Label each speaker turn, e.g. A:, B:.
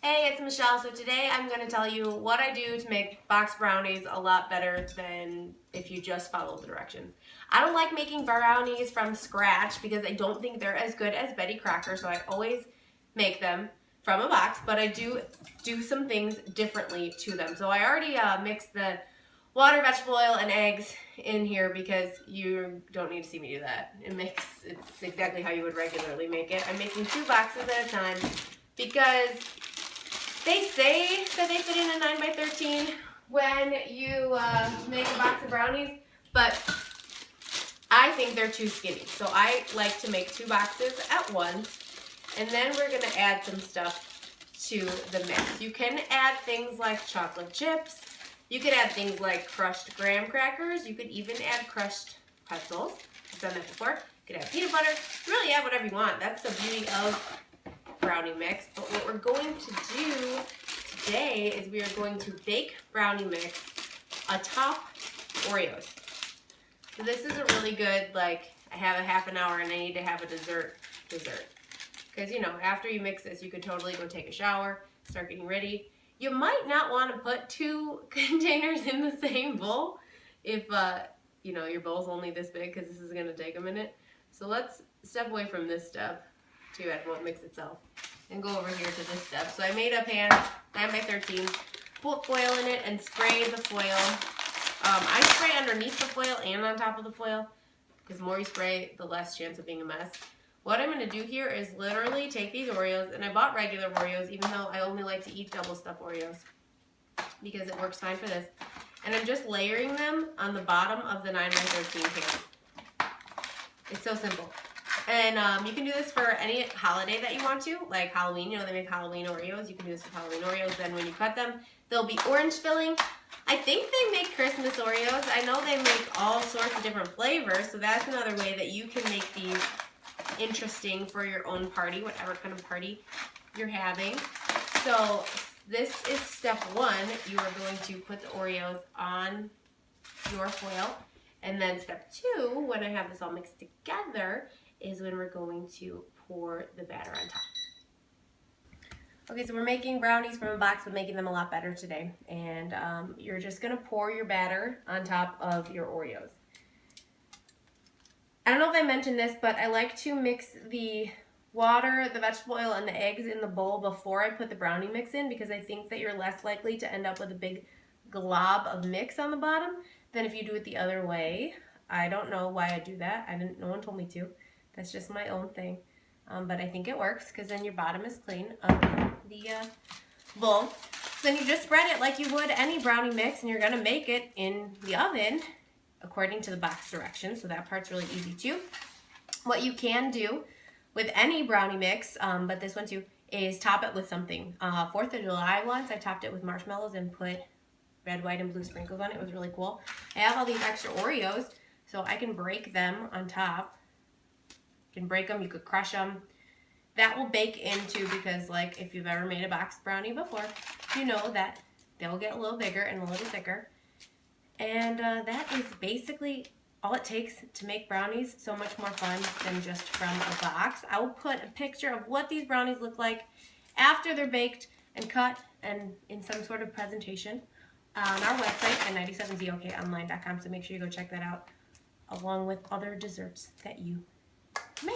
A: Hey, it's Michelle. So today I'm going to tell you what I do to make box brownies a lot better than if you just follow the directions. I don't like making brownies from scratch because I don't think they're as good as Betty Crocker, so I always make them from a box, but I do some things differently to them. So I already mixed the water, vegetable oil, and eggs in here because you don't need to see me do that. It's exactly how you would regularly make it. I'm making 2 boxes at a time because they say that they fit in a 9x13 when you make a box of brownies, but I think they're too skinny. So I like to make 2 boxes at once, and then we're gonna add some stuff to the mix. You can add things like chocolate chips. You could add things like crushed graham crackers. You could even add crushed pretzels. I've done that before. You could add peanut butter. Really add whatever you want. That's the beauty of brownie mix. But what we're going to do today is we are going to bake brownie mix atop Oreos. So this is a really good, like, I have a half an hour and I need to have a dessert. Because, you know, after you mix this, you could totally go take a shower, start getting ready. You might not want to put 2 containers in the same bowl if, you know, your bowl's only this big, because this is going to take a minute. So let's step away from this step to it won't mix itself and go over here to this step. So I made a pan, 9x13, put foil in it and spray the foil. I spray underneath the foil and on top of the foil, because the more you spray, the less chance of being a mess. What I'm going to do here is literally take these Oreos, and I bought regular Oreos, even though I only like to eat double stuff Oreos, because it works fine for this. And I'm just layering them on the bottom of the 9x13 pan. It's so simple. And you can do this for any holiday that you want to, like Halloween. You know, they make Halloween Oreos. You can do this with Halloween Oreos. Then when you cut them, they'll be orange filling. I think they make Christmas Oreos. I know they make all sorts of different flavors, so that's another way that you can make these interesting for your own party, whatever kind of party you're having. So this is step 1. You are going to put the Oreos on your foil. And then step 2, when I have this all mixed together, is when we're going to pour the batter on top. Okay, so we're making brownies from a box, but making them a lot better today. And you're just gonna pour your batter on top of your Oreos. I don't know if I mentioned this, but I like to mix the water, the vegetable oil, and the eggs in the bowl before I put the brownie mix in, because I think that you're less likely to end up with a big glob of mix on the bottom than if you do it the other way. I don't know why I do that. No one told me to. That's just my own thing. But I think it works, because then your bottom is clean of the bowl. So then you just spread it like you would any brownie mix, and you're gonna make it in the oven according to the box directions. So that part's really easy too. What you can do with any brownie mix, but this one too, is top it with something. 4th of July once, I topped it with marshmallows and put red, white, and blue sprinkles on it. It was really cool. I have all these extra Oreos, so I can break them on top. You can break them, you could crush them. That will bake into, because like if you've ever made a box brownie before, you know that they'll get a little bigger and a little thicker. And that is basically all it takes to make brownies so much more fun than just from a box. I will put a picture of what these brownies look like after they're baked and cut and in some sort of presentation on our website at 97zokonline.com. So make sure you go check that out, along with other desserts that you make.